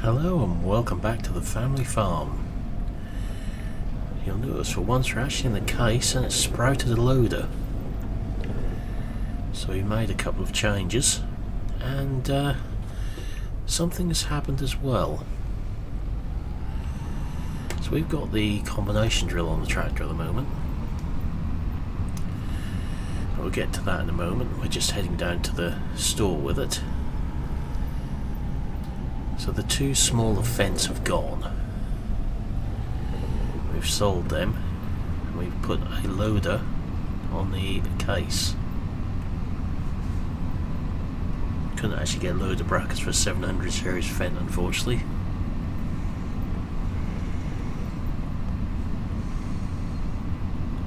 Hello and welcome back to the family farm. You'll notice for once we're actually in the case and it's sprouted a loader. So we made a couple of changes and something has happened as well. So we've got the combination drill on the tractor at the moment. We'll get to that in a moment. We're just heading down to the store with it. So the two smaller fence have gone. We've sold them and we've put a loader on the case. Couldn't actually get loader brackets for a 700 series Fendt, unfortunately.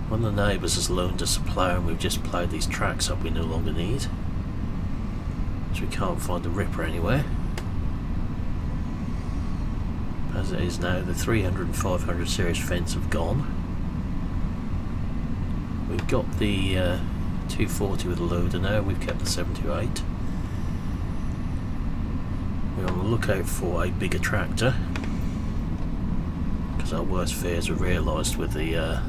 One of the neighbours has loaned us a plough and we've just ploughed these tracks up we no longer need. So we can't find the ripper anywhere. As it is now, the 300 and 500 series Fendts have gone. We've got the 240 with a loader now, we've kept the 728. We're on the lookout for a bigger tractor, because our worst fears were realised with the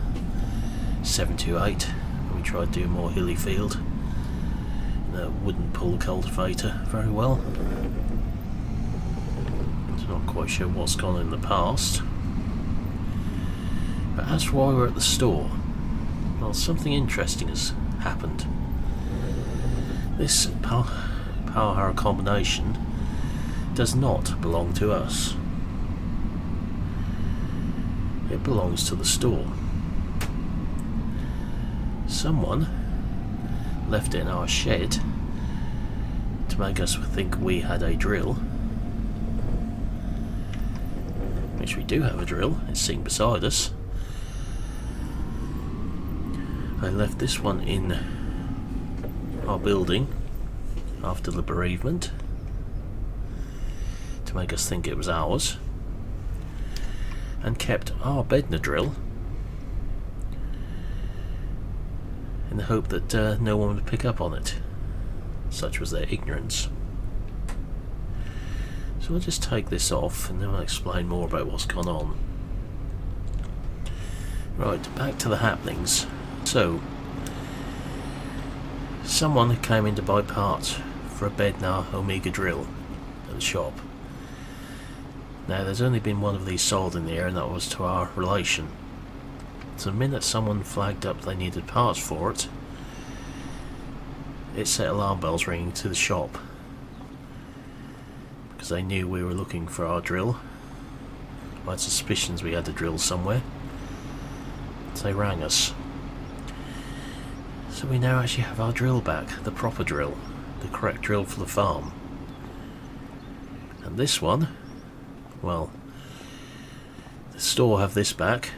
728 when we tried to do more hilly field. That wouldn't pull the cultivator very well. Not quite sure what's gone on in the past. But as for why we're at the store, well, something interesting has happened. This power harrow combination does not belong to us. It belongs to the store. Someone left it in our shed to make us think we had a drill. Which we do have a drill, it's sitting beside us. I left this one in our building after the bereavement to make us think it was ours, and kept our Bedner drill in the hope that no one would pick up on it. Such was their ignorance. So I'll just take this off and then I'll explain more about what's gone on. Right, back to the happenings. So, someone came in to buy parts for a Bednar Omega drill at the shop. Now there's only been one of these sold in the area, and that was to our relation. So the minute someone flagged up they needed parts for it, it set alarm bells ringing to the shop. Because they knew we were looking for our drill. I had suspicions we had a drill somewhere. So they rang us. So we now actually have our drill back, the proper drill, the correct drill for the farm. And this one, well, the store have this back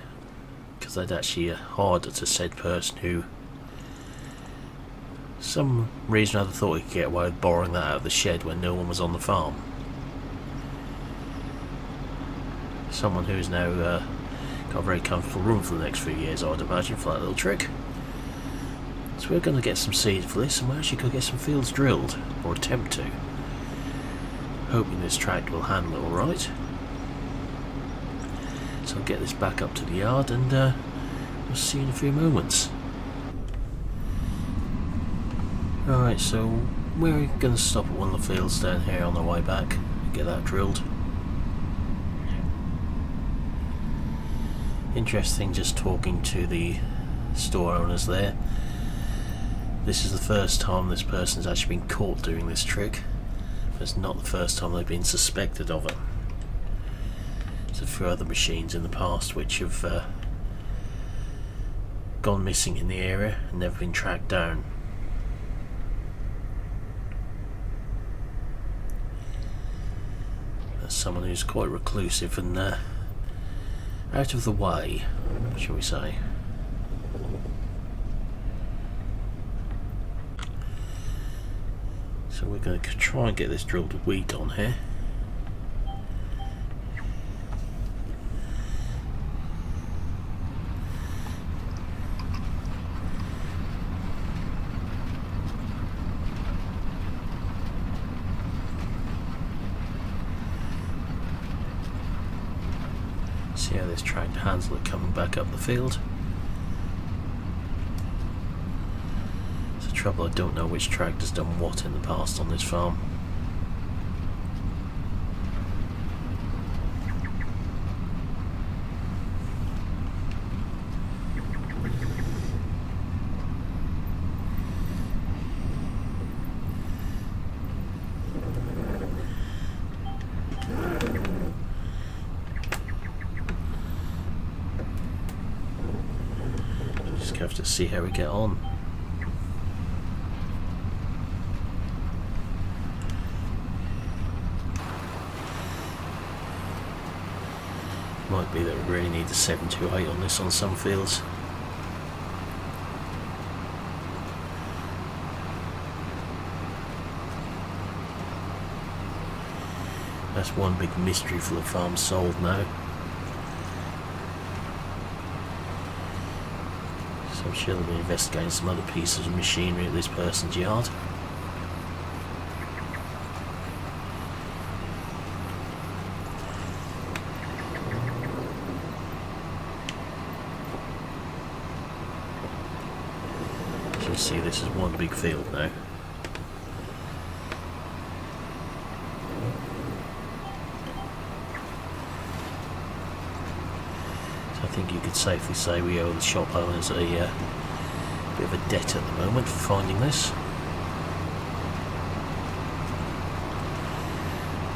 because they'd actually hired it to said person who, some reason or other, thought he could get away with borrowing that out of the shed when no one was on the farm. Someone who's now got a very comfortable room for the next few years, I'd imagine, for that little trick. So we're going to get some seed for this, and we're actually going to get some fields drilled, or attempt to. Hoping this tractor will handle it alright. So I'll get this back up to the yard, and we'll see you in a few moments. Alright, so we're going to stop at one of the fields down here on the way back and get that drilled. Interesting just talking to the store owners there. This is the first time this person's actually been caught doing this trick, but it's not the first time they've been suspected of it. There's a few other machines in the past which have gone missing in the area and never been tracked down. There's someone who's quite reclusive and out of the way, shall we say. So we're going to try and get this drilled a week on here. See how this tractor handles it coming back up the field. It's the trouble, I don't know which tractor's done what in the past on this farm. Have to see how we get on. Might be that we really need the 728 on this on some fields. That's one big mystery for the farm solved now. So I'm sure they'll be investigating some other pieces of machinery at this person's yard. As you see, this is one big field now. I think you could safely say we owe the shop owners a bit of a debt at the moment for finding this.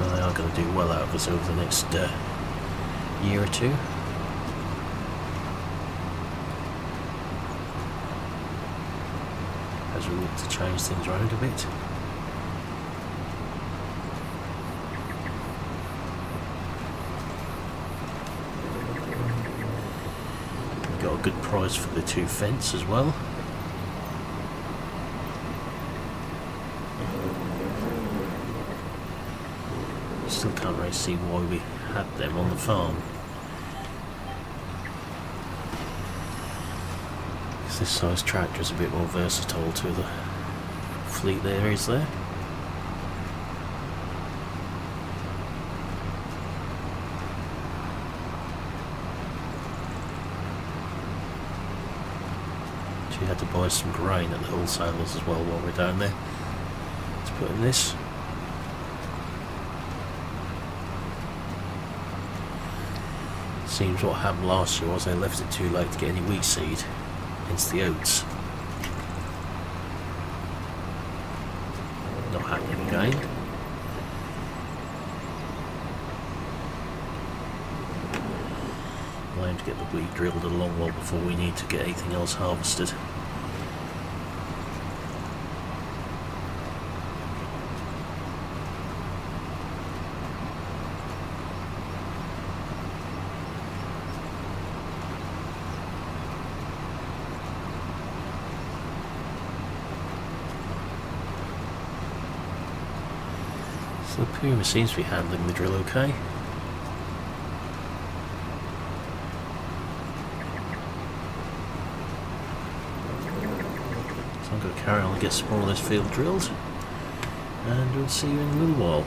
Well, they are going to do well out of us over the next year or two. As we look to change things around a bit. Got a good price for the two fence as well. Still can't really see why we had them on the farm. Because this size tractor is a bit more versatile to the fleet there is there. We had to buy some grain at the wholesalers as well while we're down there to put in this. Seems what happened last year was they left it too late to get any wheat seed, hence the oats. Not happening again. We'll aim to get the wheat drilled a long while before we need to get anything else harvested. So the Puma seems to be handling the drill okay. So I'm going to carry on and get some more of this field drilled, and we'll see you in a little while.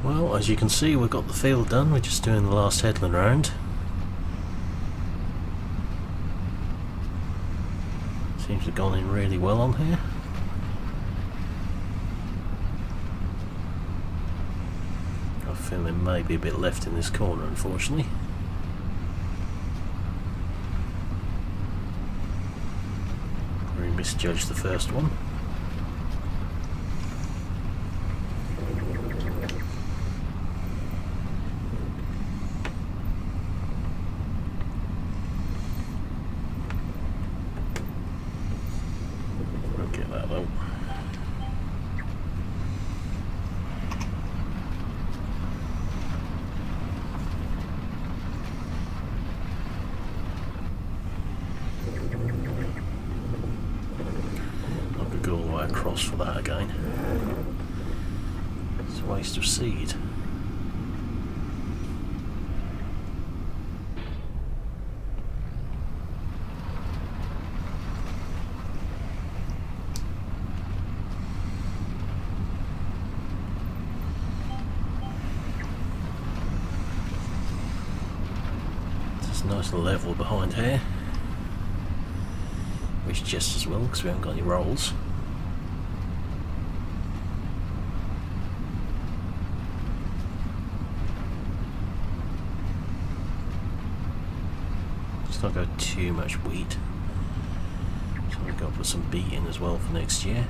Well, as you can see, we've got the field done. We're just doing the last headland round. Seems to have gone in really well on here. I feel there may be a bit left in this corner, unfortunately. We misjudged the first one. We'll get that out. Go all the way across for that again. It's a waste of seed. It's nice and level behind here, which is just as well because we haven't got any rolls. Let's not go too much wheat, so we've got to put some beet in as well for next year.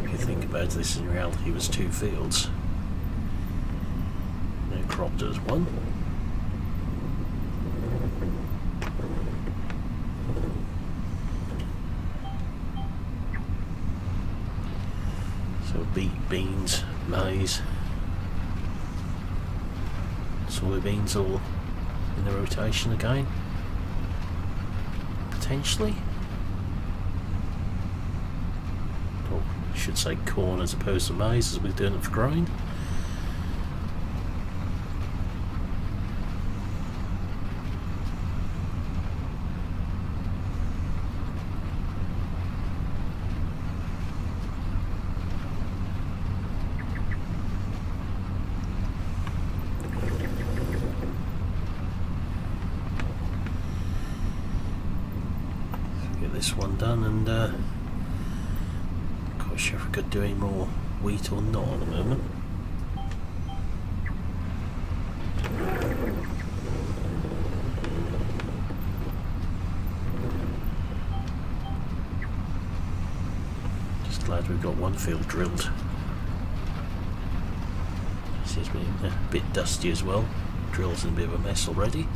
If you think about this, in reality it was 2 fields. No cropped as one. So beet, beans, maize, soybeans all in the rotation again, potentially. Or I should say corn as opposed to maize, as we're doing it for grain. This one done, and quite sure if we could do any more wheat or not at the moment. Just glad we've got one field drilled. This has been a bit dusty as well. Drill's in a bit of a mess already.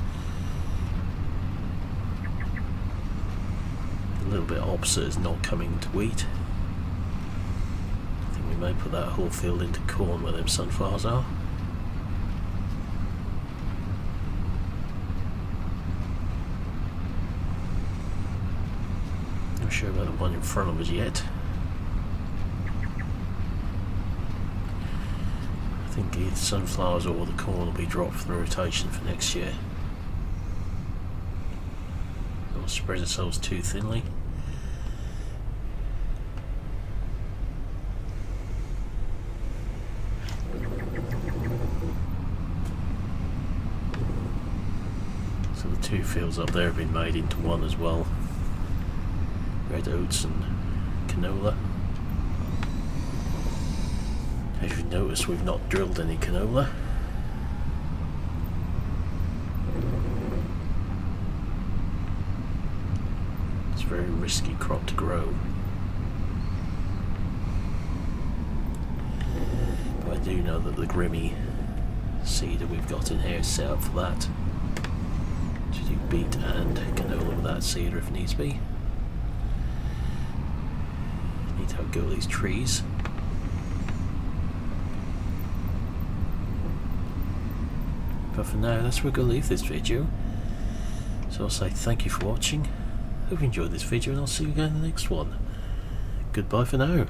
A little bit opposite is not coming to wheat. I think we may put that whole field into corn where them sunflowers are. Not sure about the one in front of us yet. I think either sunflowers or the corn will be dropped for the rotation for next year. Don't spread ourselves too thinly. So the 2 fields up there have been made into one as well. Red oats and canola. As you notice, we've not drilled any canola. It's a very risky crop to grow. But I do know that the Grimmy seed that we've got in here is set up for that. To do beet and canola with that seeder if needs be. Need to have a go at these trees. But for now, that's where we're going to leave this video. So I'll say thank you for watching. Hope you enjoyed this video, and I'll see you again in the next one. Goodbye for now.